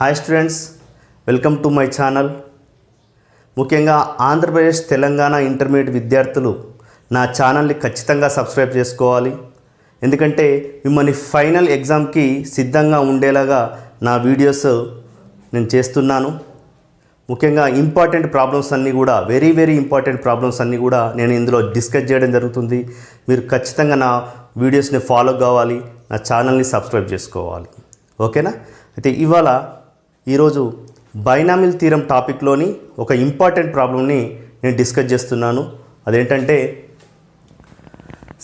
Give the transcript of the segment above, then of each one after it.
Hi students, welcome to my channel. ముఖ్యంగా Andhra Pradesh Telangana intermediate విద్యార్థులు నా ఛానల్ని ఖచ్చితంగా సబ్స్క్రైబ్ చేసుకోవాలి. ఎందుకంటే మిమ్మల్ని ఫైనల్ ఎగ్జామ్కి సిద్ధంగా ఉండేలాగా నా వీడియోస్ నేను చేస్తున్నాను. ముఖ్యంగా ఇంపార్టెంట్ ప్రాబ్లమ్స్ అన్నీ కూడా వెరీ ఇంపార్టెంట్ ప్రాబ్లమ్స్ అన్నీ కూడా నేను ఇందులో డిస్కస్ చేయడం జరుగుతుంది. మీరు ఖచ్చితంగా నా వీడియోస్ని ఫాలో కావాలి, నా ఛానల్ని సబ్స్క్రైబ్ చేసుకోవాలి. ఓకేనా? అయితే ఈరోజు బైనామిల్ థీరం టాపిక్లోని ఒక ఇంపార్టెంట్ ప్రాబ్లమ్ని నేను డిస్కస్ చేస్తున్నాను. అదేంటంటే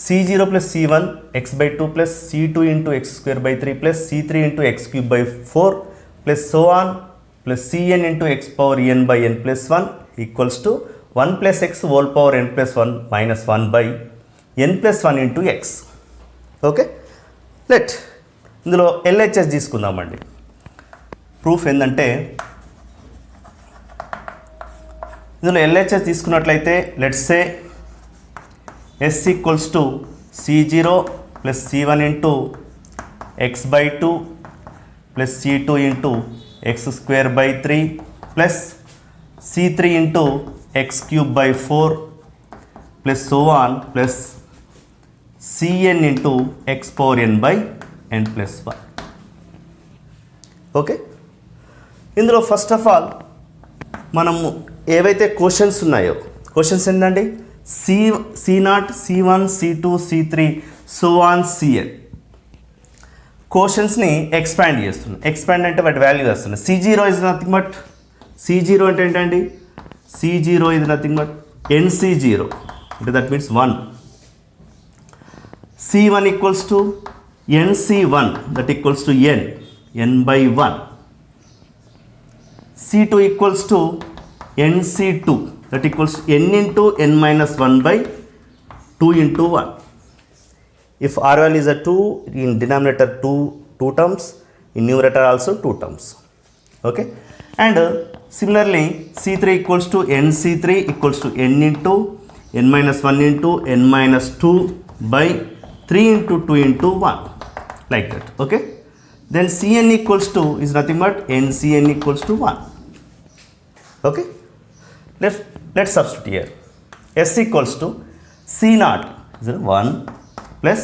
C0 + C1 x/2 + C2 × x²/3 + C3 × x³/4 + so on + Cn × x⁴n/n + 1 = 1 + x whole power n + 1 - 1/n + 1 × x. Okay, ఇందులో LHS తీసుకుందామండి. ప్రూఫ్ ఏంటంటే ఇందులో LHS తీసుకున్నట్లయితే let's say S = C0 + C1 × x/2 + C2 × x²/3 + C3 × x³/4 + so on + Cn × x⁴n/n + 1. Okay, ఇందులో first of all మనము ఏవైతే questions ఉన్నాయో, questions ఏంటండి C0, C1, C2, C3 so on Cn క్వశ్చన్స్ని ఎక్స్పాండ్ చేస్తున్నాం. ఎక్స్పాండ్ అంటే వాటి వాల్యూ వేస్తున్నాం. C0 is nothing but C0 అంటే ఏంటండి? C0 is nothing but NC0 అంటే that means 1. C1 = NC1 that equals to n/1. C2 = NC2 that equals n × n - 1/2 × 1. If R value is a 2, in denominator 2 terms, in numerator also 2 terms. Okay, and similarly C3 = NC3 = n × n - 1 × n - 2/3 × 2 × 1, like that. Okay, then Cn is nothing but NCn = 1. Okay, let's substitute here. S = C0 is 1 plus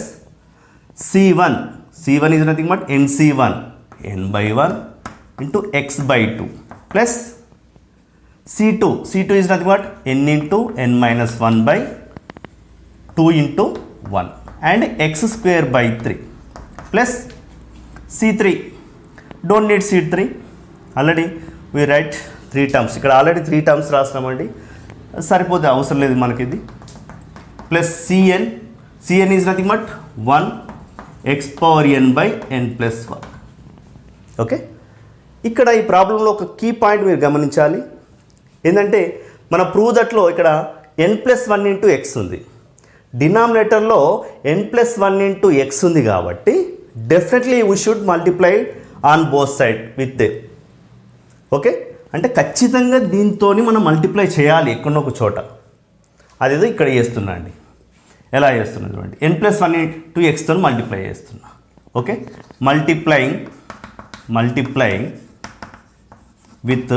C1 is nothing but NC1 n/1 into x/2 plus C2 is nothing but n × n - 1/2 × 1 and x²/3 plus C3. Don't need C3, already we write 3 terms. ఇక్కడ already 3 terms రాసినామండి, సరిపోతే అవసరం లేదు మనకి ఇది. Plus Cn is nothing but 1 x⁴n/n + 1. Okay, ఇక్కడ ఈ ప్రాబ్లంలో ఒక కీ పాయింట్ మీరు గమనించాలి. ఏంటంటే మన ప్రూవ్ దట్లో ఇక్కడ n + 1 × x ఉంది, డినామినేటర్లో n + 1 × x ఉంది. కాబట్టి definitely we should multiply on both side with they. Okay, అంటే ఖచ్చితంగా దీంతో మనం మల్టిప్లై చేయాలి ఎక్కడో ఒక చోట. అదేదో ఇక్కడ చేస్తున్నా అండి. ఎలా చేస్తున్నా చూడండి, n + 1 × xతో మల్టిప్లై చేస్తున్నా. Okay, multiplying with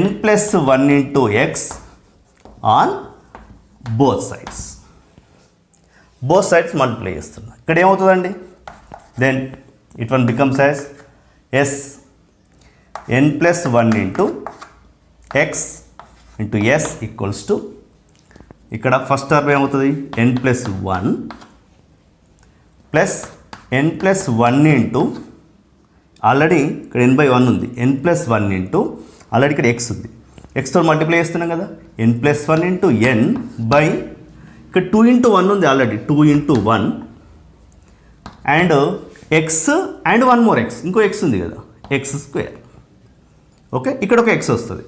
n + 1 × x on both sides multiply చేస్తున్నా. ఇక్కడ ఏమవుతుందండి? Then it one becomes as n + 1 × x × s equals to, ఇక్కడ ఫస్ట్ టర్మ్ ఏమవుతుంది? n + 1 ప్లస్ n + 1 ఆల్రెడీ ఇక్కడ n/1 ఉంది, n + 1 ఆల్రెడీ ఇక్కడ x ఉంది, xతో మల్టిప్లై చేస్తున్నాం కదా. n + 1 × n బై ఇక్కడ 2 × 1 ఉంది, already 2 × 1 and x and 1 more x, ఇంకో x ఉంది కదా, x². ఓకే, ఇక్కడ ఒక x వస్తుంది.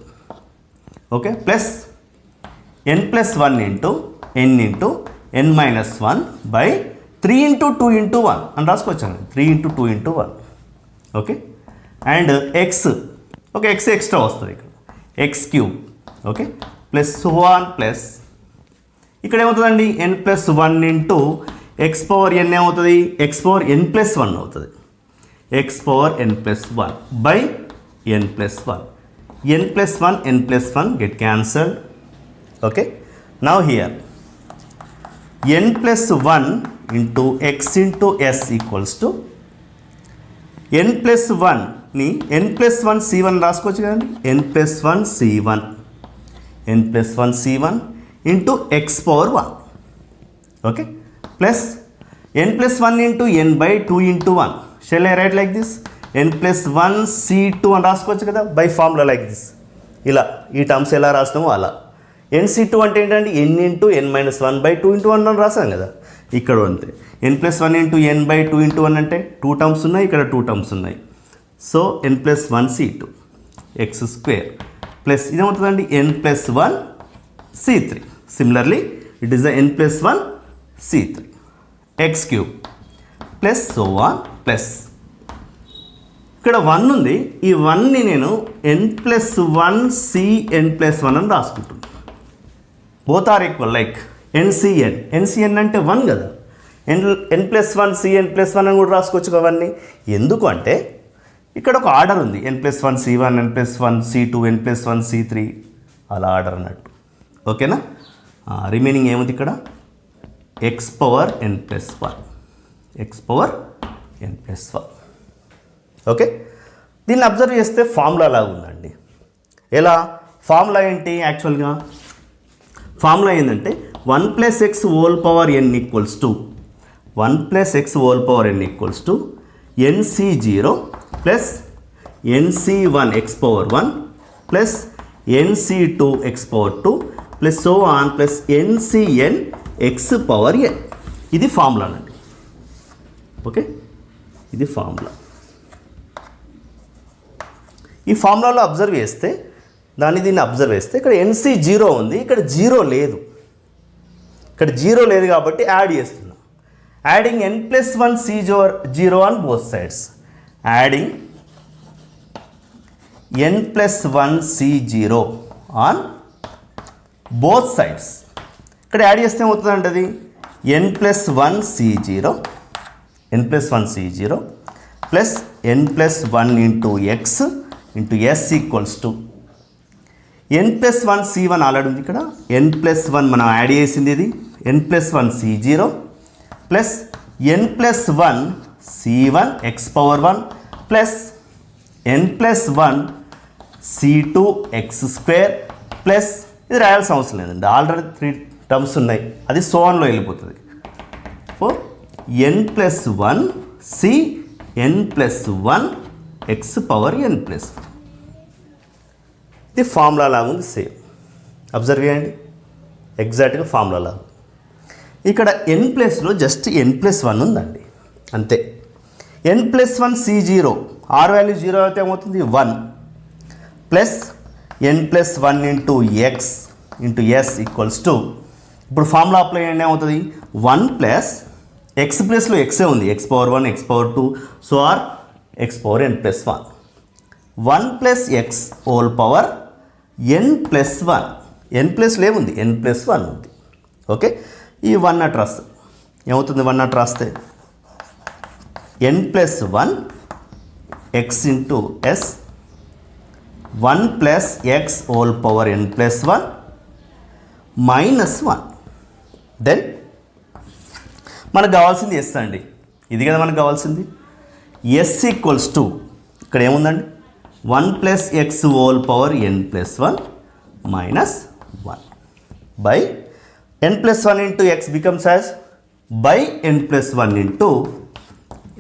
Okay, plus n + 1 × n × n - 1/3 × 2 × 1 అని రాసుకోవచ్చాను. 3 × 2 × 1. ఓకే, అండ్ x, ఒక x ఎక్స్ట్రా వస్తుంది ఇక్కడ, x³. Okay, plus so on plus ఇక్కడ ఏమవుతుందండి? n + 1 × x⁴n ఏమవుతుంది? x⁴n + 1 అవుతుంది. x power n plus 1 by n plus 1. n plus 1 get cancelled. Okay. Now here n plus 1 into x into s equals to n plus 1 ని n plus 1 c1 రాసుకోవచ్చు కదండి. n plus 1 c1 n plus 1 c1 into x power 1. Okay. Plus n plus 1 into n by 2 into 1. Shall I write like this? n plus 1 c2 అని రాసుకోవచ్చు కదా by formula like this. ఇలా ఈ terms ఎలా రాస్తామో అలా. nc2 అంటే ఏంటంటే n into n minus 1 by 2 into 1 అని రాసాం కదా. ఇక్కడ అంతే n plus 1 into n by 2 into 1 అంటే 2 టర్మ్స్ ఉన్నాయి, ఇక్కడ 2 టర్మ్స్ ఉన్నాయి. So n plus 1 c2 X square plus ఇదేమవుతుందండి n plus 1 c3. Similarly it is the n plus 1 c3 X cube plus so on plus ఇక్కడ 1 ఉంది. ఈ 1ని నేను n plus 1 c n plus 1 అని రాసుకుంటున్నాను. Both are equal like N C N అంటే 1 కదా. n plus 1 c n plus 1 అని కూడా రాసుకోవచ్చు అవన్నీ. ఎందుకు అంటే ఇక్కడ ఒక ఆర్డర్ ఉంది. n plus 1 c1 n plus 1 c2 n plus 1 c3 అలా ఆర్డర్ అన్నట్టు. ఓకేనా. రిమైనింగ్ ఏముంది ఇక్కడ X power n plus 1 X power n plus 1. Okay. దీన్ని అబ్జర్వ్ చేస్తే ఫార్ములా లాగా ఉందండి. ఎలా ఫార్ములా ఏంటి? యాక్చువల్గా ఫార్ములా ఏంటంటే 1 plus X whole power n equals to 1 plus X whole power n equals to nc0 plus nc1 X power 1 plus nc2 X power 2 plus so on plus ncn X power n. ఇది formula అండి. Okay. ఇది formula. ఈ ఫార్ములాలో observe చేస్తే దీన్ని observe చేస్తే ఇక్కడ nc0 ఉంది, ఇక్కడ 0 లేదు. ఇక్కడ 0 లేదు కాబట్టి యాడ్ చేస్తున్నా. Adding n plus 1 c0 on both sides. Adding n plus 1 c0 on both sides. ఇక్కడ యాడ్ చేస్తే ఏమవుతుందంటే అది n plus 1 c0 plus n plus 1 into X into S equals to n plus 1 c1 already ఉంది ఇక్కడ. n plus 1 మనం add చేసింది ఇది n plus 1 c0 plus n plus 1 c1 X power 1 plus n plus 1 c2 X square plus ఇది రాయాల్సిన అవసరం లేదండి, already 3 terms ఉన్నాయి, అది సో ఆన్లో వెళ్ళిపోతుంది. Four n plus 1 c n plus 1 X power n plus 1. ఇది ఫార్ములా లాగా ఉంది. సేమ్ అబ్జర్వ్ చేయండి, ఎగ్జాక్ట్గా ఫార్ములా లాగా. ఇక్కడ n ప్లస్లో జస్ట్ n ప్లస్ 1 ఉందండి అంతే. n plus 1 c0 are value 0 అయితే ఏమవుతుంది 1 plus n plus 1 into X into S equals to ఇప్పుడు ఫార్ములా అప్లై చేయండి ఏమవుతుంది 1 ప్లస్ ఎక్స్ ప్లస్లో ఎక్సే ఉంది X power 1 X power 2 so or X power n plus 1 1 plus X whole power n plus 1 n plus లేవుంది n plus 1 ఉంది. Okay. ఈ 1 అట్ రాస్తే ఏమవుతుంది 1 అట్ రాస్తే n plus 1 x into s 1 plus X whole power n plus 1 minus 1. దెన్ మనకు కావాల్సింది ఎస్ అండి, ఇది కదా మనకు కావాల్సింది. ఎస్ ఈక్వల్స్ టు ఇక్కడ ఏముందండి 1 plus X whole power n plus 1 minus 1 by n plus 1 into X becomes as by n plus 1 into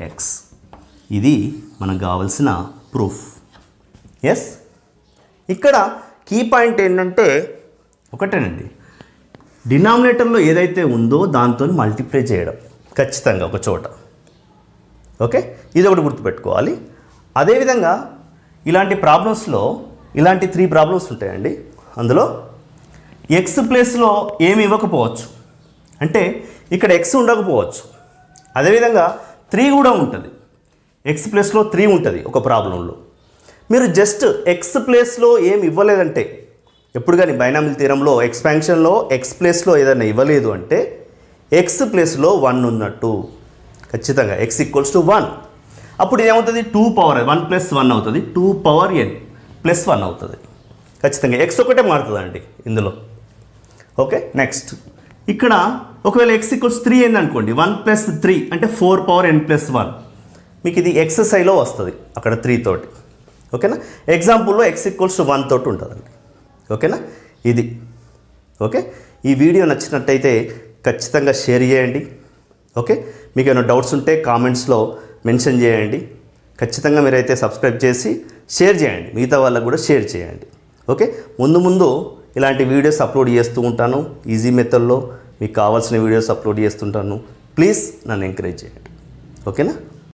X. ఇది మనకు కావాల్సిన ప్రూఫ్. ఎస్. ఇక్కడ కీ పాయింట్ ఏంటంటే ఒకటేనండి, డినామినేటర్లో ఏదైతే ఉందో దాంతో మల్టిప్లై చేయడం ఖచ్చితంగా ఒక చోట. ఓకే. ఇది ఒకటి గుర్తుపెట్టుకోవాలి. అదేవిధంగా ఇలాంటి ప్రాబ్లమ్స్లో ఇలాంటి 3 ప్రాబ్లమ్స్ ఉంటాయండి. అందులో ఎక్స్ ప్లేస్లో ఏమి ఇవ్వకపోవచ్చు, అంటే ఇక్కడ ఎక్స్ ఉండకపోవచ్చు. అదేవిధంగా 3 కూడా ఉంటుంది, ఎక్స్ ప్లేస్లో 3 ఉంటుంది ఒక ప్రాబ్లంలో. మీరు జస్ట్ ఎక్స్ ప్లేస్లో ఏమి ఇవ్వలేదంటే, ఎప్పుడు కానీ బైనామిల్ థీరంలో ఎక్స్పాన్షన్లో ఎక్స్ ప్లేస్లో ఏదైనా ఇవ్వలేదు అంటే ఎక్స్ ప్లేస్లో 1 ఉన్నట్టు ఖచ్చితంగా. X equals to 1. అప్పుడు ఏమవుతుంది 2 పవర్ 1 ప్లస్ 1 అవుతుంది 2 పవర్ n ప్లస్ 1 అవుతుంది ఖచ్చితంగా. ఎక్స్ ఒకటే మారుతుందండి ఇందులో. ఓకే, నెక్స్ట్ ఇక్కడ ఒకవేళ x ఈక్వల్స్ 3 అయింది అనుకోండి, 1 ప్లస్ 3 అంటే 4 పవర్ n ప్లస్ 1, మీకు ఇది ఎక్సర్సైజ్లో వస్తుంది అక్కడ 3 తోటి. ఓకేనా, ఎగ్జాంపుల్లో x ఈక్వల్స్ 1 తోటి ఉంటుందండి. ఓకేనా, ఇది ఓకే. ఈ వీడియో నచ్చినట్టయితే ఖచ్చితంగా షేర్ చేయండి. ఓకే, మీకు ఏమైనా డౌట్స్ ఉంటే కామెంట్స్లో మెన్షన్ చేయండి. ఖచ్చితంగా మీరైతే సబ్స్క్రైబ్ చేసి షేర్ చేయండి, మిగతా వాళ్ళకు కూడా షేర్ చేయండి. ఓకే, ముందు ఇలాంటి వీడియోస్ అప్లోడ్ చేస్తూ ఉంటాను. ఈజీ మెథడ్లో మీకు కావాల్సిన వీడియోస్ అప్లోడ్ చేస్తుంటాను. ప్లీజ్ నన్ను ఎంకరేజ్ చేయండి. ఓకేనా.